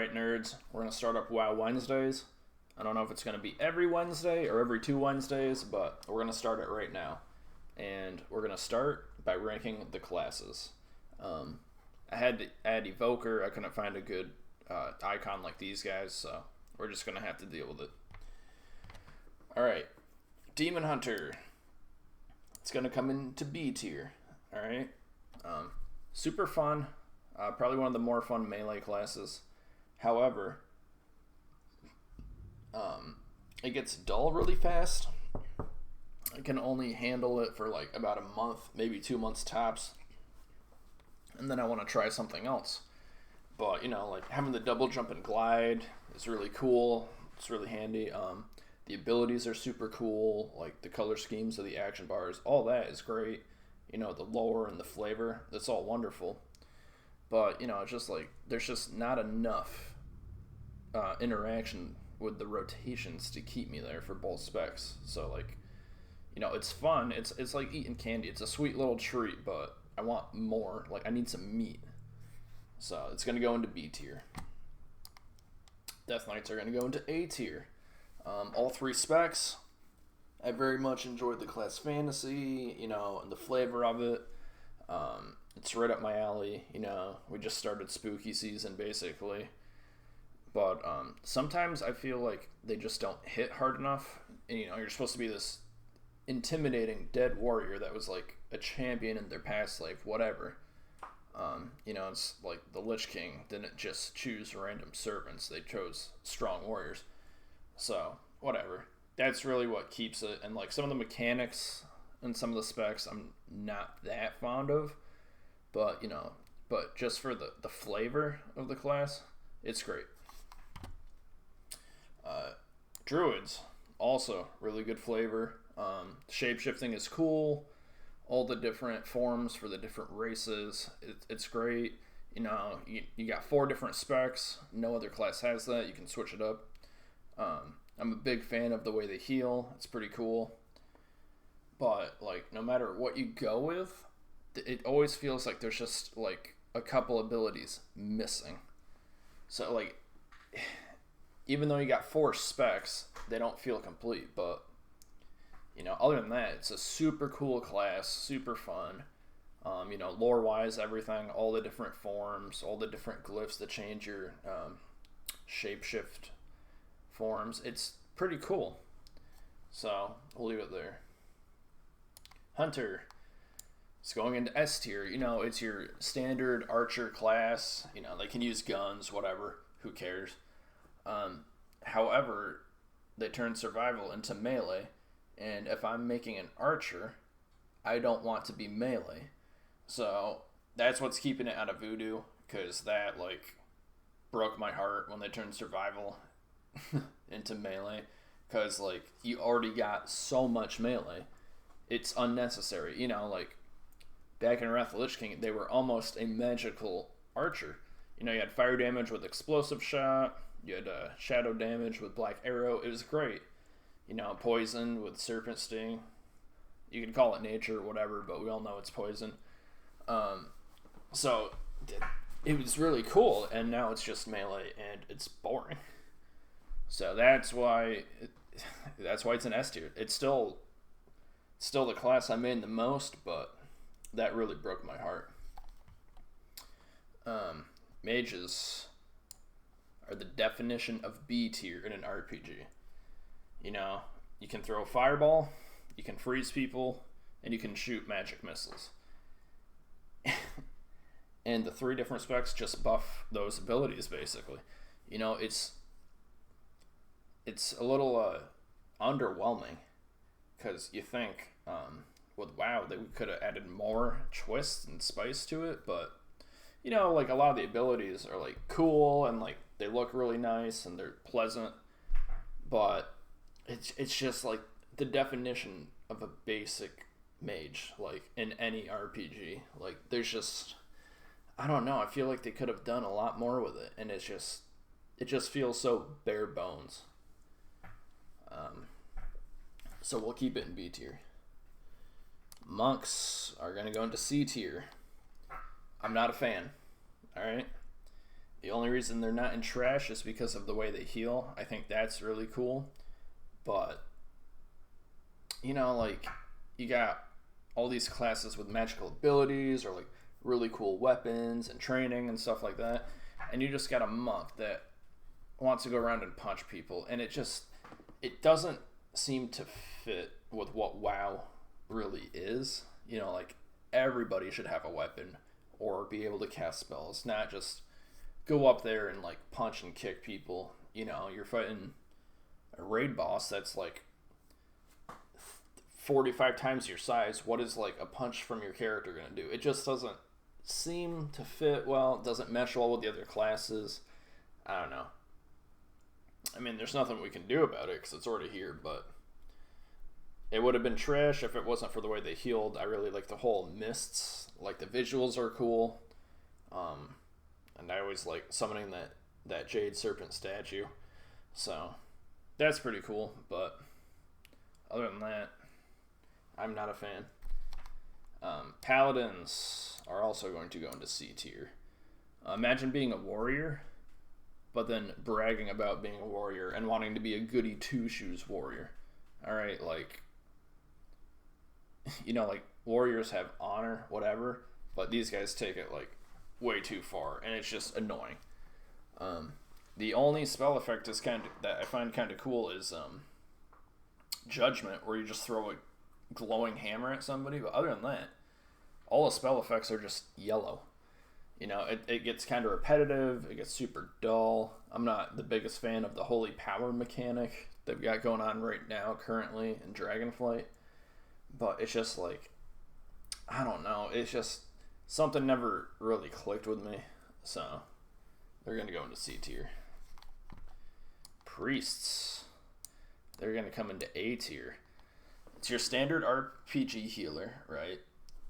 Alright, nerds, we're going to start up WoW Wednesdays. I don't know if it's going to be every Wednesday or every 2 Wednesdays, but we're going to start it right now. And we're going to start by ranking the classes. I had to add Evoker. I couldn't find a good icon like these guys, so we're just going to have to deal with it. Alright, Demon Hunter. It's going to come into B tier. Alright, super fun. Probably one of the more fun melee classes. However, it gets dull really fast. I can only handle it for like about a month, maybe 2 months tops. And then I want to try something else. But, you know, like having the double jump and glide is really cool. It's really handy. The abilities are super cool. Like the color schemes of the action bars, all that is great. You know, the lore and the flavor, that's all wonderful. But, you know, it's just like, there's just not enough interaction with the rotations to keep me there for both specs. So, like, you know, it's fun. It's like eating candy. It's a sweet little treat, but I want more. Like, I need some meat. So, it's going to go into B tier. Death Knights are going to go into A tier. All three specs. I very much enjoyed the class fantasy, you know, and the flavor of it. It's right up my alley, you know. We just started spooky season, basically. But sometimes I feel like they just don't hit hard enough. And, you know, you're supposed to be this intimidating dead warrior that was like a champion in their past life, whatever. You know, it's like the Lich King didn't just choose random servants. They chose strong warriors. So, whatever. That's really what keeps it. And, like, some of the mechanics and some of the specs I'm not that fond of. But, you know, but just for the flavor of the class, it's great. Druids, also really good flavor. Shape-shifting is cool. All the different forms for the different races, it's great. You know, you got 4 different specs. No other class has that. You can switch it up. I'm a big fan of the way they heal. It's pretty cool. But, like, no matter what you go with, it always feels like there's just, like, a couple abilities missing. So, like, even though you got 4 specs, they don't feel complete. But, you know, other than that, it's a super cool class, super fun. You know, lore-wise, everything, all the different forms, all the different glyphs that change your shapeshift forms. It's pretty cool. So, we'll leave it there. Hunter. It's going into S tier. You know, it's your standard archer class. You know, they can use guns, whatever. Who cares? However, they turn survival into melee. And if I'm making an archer, I don't want to be melee. So, that's what's keeping it out of Voodoo. Because that, like, broke my heart when they turned survival into melee. Because, like, you already got so much melee. It's unnecessary. You know, like, back in Wrath of the Lich King, they were almost a magical archer. You know, you had fire damage with explosive shot. You had shadow damage with black arrow. It was great. You know, poison with serpent sting. You can call it nature or whatever, but we all know it's poison. So, it was really cool, and now it's just melee, and it's boring. So that's why it's an S tier. It's still the class I made the most, but that really broke my heart. Mages are the definition of B tier in an RPG. You know, you can throw a fireball, you can freeze people, and you can shoot magic missiles. And the 3 different specs just buff those abilities, basically. You know, it's a little underwhelming, because you think with WoW that we could have added more twist and spice to it, but, you know, like, a lot of the abilities are, like, cool, and, like, they look really nice, and they're pleasant, but it's just, like, the definition of a basic mage, like, in any RPG. Like, there's just, I don't know, I feel like they could have done a lot more with it, and it just feels so bare bones. So we'll keep it in B tier. Monks are going to go into C tier. I'm not a fan, alright? The only reason they're not in trash is because of the way they heal. I think that's really cool. But, like, you got all these classes with magical abilities or, like, really cool weapons and training and stuff like that. And you just got a monk that wants to go around and punch people. And it doesn't seem to fit with what WoW really is. Like, everybody should have a weapon or be able to cast spells, not just go up there and, like, punch and kick people. You're fighting a raid boss that's, like, 45 times your size. What is, like, a punch from your character going to do? It just doesn't seem to fit well. It doesn't mesh well with the other classes. I don't know. I mean, there's nothing we can do about it because it's already here, but it would have been trash if it wasn't for the way they healed. I really like the whole mists. Like, the visuals are cool. And I always like summoning that Jade Serpent statue. So, that's pretty cool. But other than that, I'm not a fan. Paladins are also going to go into C tier. Imagine being a warrior, but then bragging about being a warrior and wanting to be a goody two-shoes warrior. Alright, like, like, warriors have honor, whatever, but these guys take it, like, way too far, and it's just annoying. The only spell effect that I find kind of cool is Judgment, where you just throw a glowing hammer at somebody, but other than that, all the spell effects are just yellow. It gets kind of repetitive, it gets super dull. I'm not the biggest fan of the holy power mechanic they've got going on right now currently in Dragonflight, but it's just like, I don't know, it's just something never really clicked with me, so they're going to go into C tier. Priests, they're going to come into A tier. It's your standard RPG healer, right?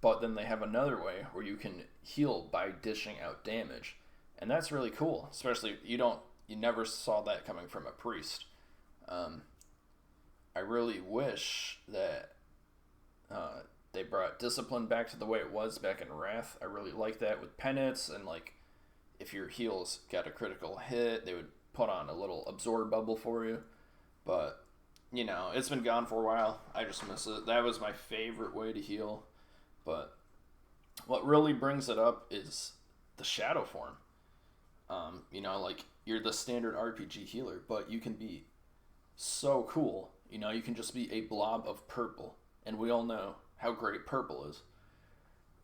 But then they have another way where you can heal by dishing out damage. And that's really cool, especially you never saw that coming from a priest. I really wish that they brought discipline back to the way it was back in Wrath. I really like that with penance, and, like, if your heals got a critical hit, they would put on a little absorb bubble for you. But, it's been gone for a while. I just miss it. That was my favorite way to heal. But what really brings it up is the shadow form. Like, you're the standard RPG healer, but you can be so cool. You can just be a blob of purple, and we all know how great purple is.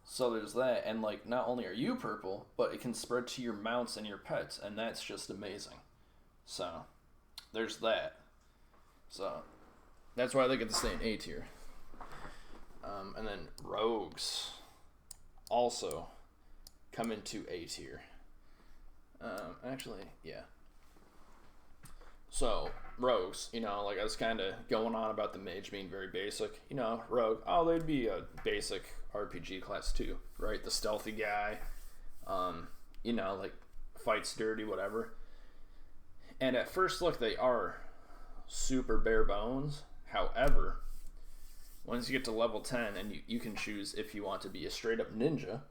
So there's that, and, like, not only are you purple, but it can spread to your mounts and your pets, and that's just amazing. So there's that. So that's why they get to stay in A tier. And then rogues also come into A tier. Actually, yeah. So, rogues, like I was kind of going on about the mage being very basic. Rogue, they'd be a basic RPG class too, right? The stealthy guy, like, fights dirty, whatever. And at first look, they are super bare bones. However, once you get to level 10 and you can choose if you want to be a straight up ninja,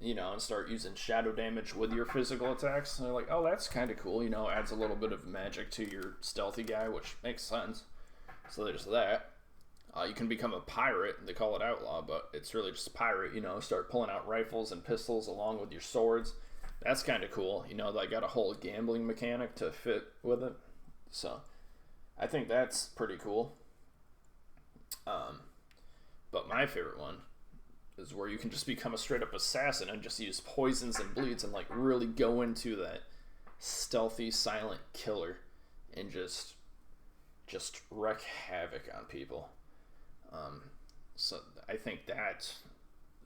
and start using shadow damage with your physical attacks. And they're like, oh, that's kind of cool, adds a little bit of magic to your stealthy guy, which makes sense. So there's that. You can become a pirate. They call it outlaw, but it's really just pirate, start pulling out rifles and pistols along with your swords. That's kind of cool. They got a whole gambling mechanic to fit with it. So I think that's pretty cool. But my favorite one is where you can just become a straight up assassin and just use poisons and bleeds and, like, really go into that stealthy silent killer and just wreak havoc on people. So I think that's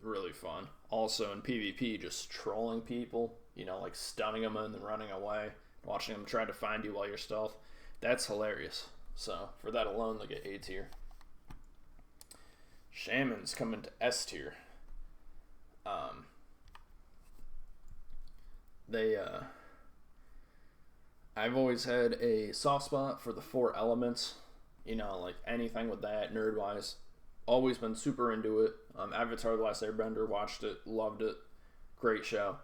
really fun. Also in PvP, just trolling people, like stunning them and then running away, watching them try to find you while you're stealth. That's hilarious. So for that alone, they get A tier. Shamans come into S tier. I've always had a soft spot for the 4 elements. Like anything with that, nerd-wise. Always been super into it. Avatar: The Last Airbender, watched it, loved it. Great show.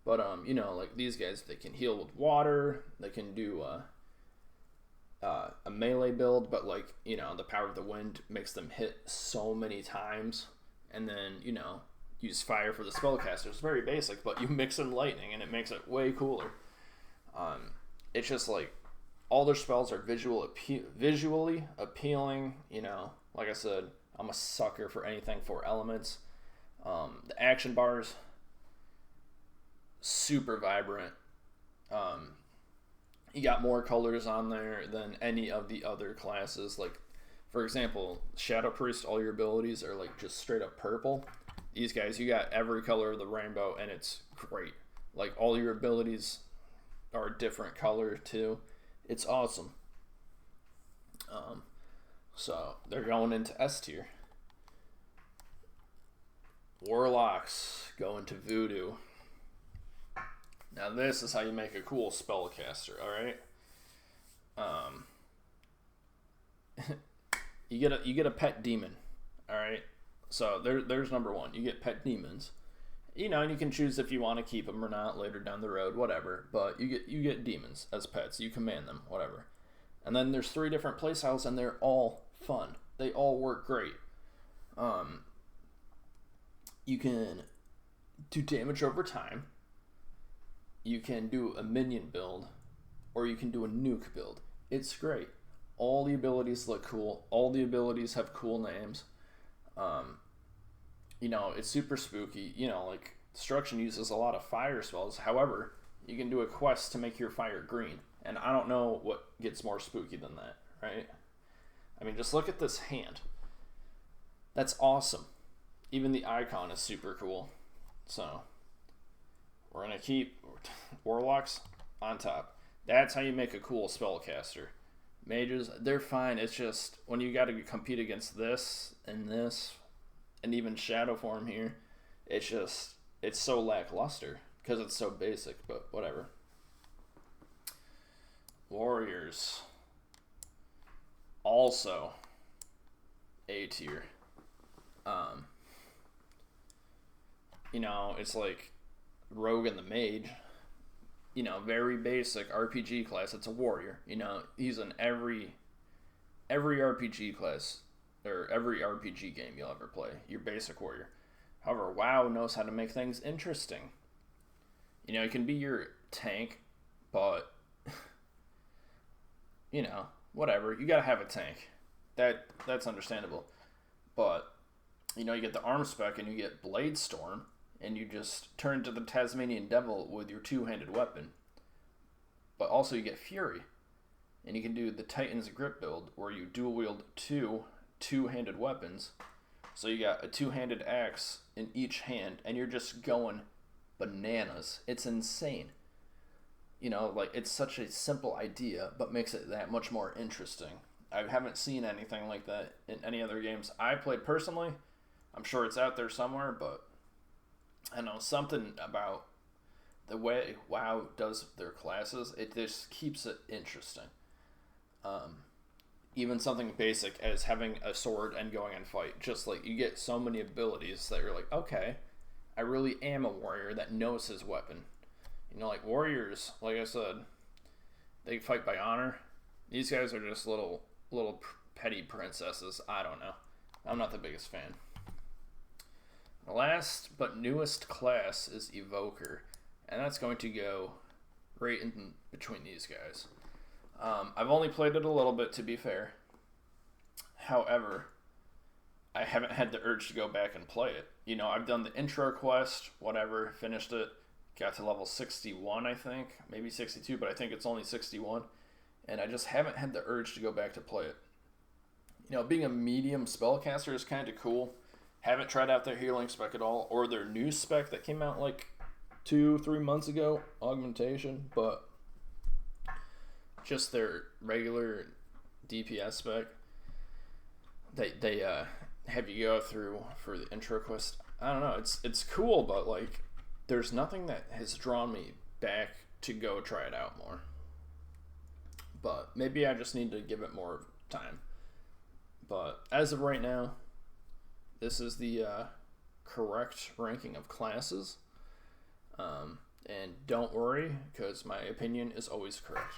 But you know, like these guys, they can heal with water. They can do a melee build, but like, you know, the power of the wind makes them hit so many times, and then, you know, use fire for the spellcaster. It's very basic, but you mix in lightning and it makes it way cooler. It's just like all their spells are visually appealing. You know, like I said, I'm a sucker for anything 4 elements. The action bars, super vibrant. You got more colors on there than any of the other classes. Like, for example, Shadow Priest, all your abilities are like just straight up purple. These guys, you got every color of the rainbow, and it's great. Like, all your abilities are a different color too. It's awesome. So they're going into S tier. Warlocks go into Voodoo. Now this is how you make a cool spellcaster, alright? You get a pet demon, alright? So there's number 1. You get pet demons. You know, and you can choose if you want to keep them or not later down the road, whatever. But you get demons as pets. You command them, whatever. And then there's 3 different playstyles, and they're all fun. They all work great. You can do damage over time. You can do a minion build, or you can do a nuke build. It's great. All the abilities look cool. All the abilities have cool names. You know, it's super spooky. You know, like, Destruction uses a lot of fire spells. However, you can do a quest to make your fire green. And I don't know what gets more spooky than that, right? I mean, just look at this hand. That's awesome. Even the icon is super cool. So, we're going to keep Warlocks on top. That's how you make a cool spellcaster. Mages, they're fine. It's just when you got to compete against this, and even Shadow form here, it's so lackluster because it's so basic, but whatever. Warriors, also A tier. You know, it's like Rogue and the Mage. You know, very basic RPG class. It's a warrior. You know, he's in every RPG class, or every RPG game you'll ever play. Your basic warrior. However, WoW knows how to make things interesting. You know, it can be your tank, but you know, whatever. You gotta have a tank. That's understandable. But you know, you get the arm spec and you get Blade Storm, and you just turn to the Tasmanian Devil with your 2-handed weapon. But also you get Fury, and you can do the Titan's Grip build where you dual wield 2-handed weapons. So you got a 2-handed axe in each hand, and you're just going bananas. It's insane. You know, like, it's such a simple idea, but makes it that much more interesting. I haven't seen anything like that in any other games I've played personally. I'm sure it's out there somewhere, but I know something about the way WoW does their classes. It just keeps it interesting. Even something basic as having a sword and going and fight. Just like, you get so many abilities that you're like, okay, I really am a warrior that knows his weapon. You know, like, warriors, like I said, they fight by honor. These guys are just little petty princesses. I don't know. I'm not the biggest fan. The last but newest class is Evoker, and that's going to go right in between these guys. I've only played it a little bit, to be fair. However, I haven't had the urge to go back and play it. You know, I've done the intro quest, whatever, finished it, got to level 61, I think, maybe 62, but I think it's only 61, and I just haven't had the urge to go back to play it. You know, being a medium spellcaster is kind of cool. Haven't tried out their healing spec at all, or their new spec that came out like 2-3 months ago, augmentation, but just their regular DPS spec they have you go through for the intro quest. I don't know, it's cool, but like, there's nothing that has drawn me back to go try it out more. But maybe I just need to give it more time. But as of right now, this is the correct ranking of classes. And don't worry, because my opinion is always correct.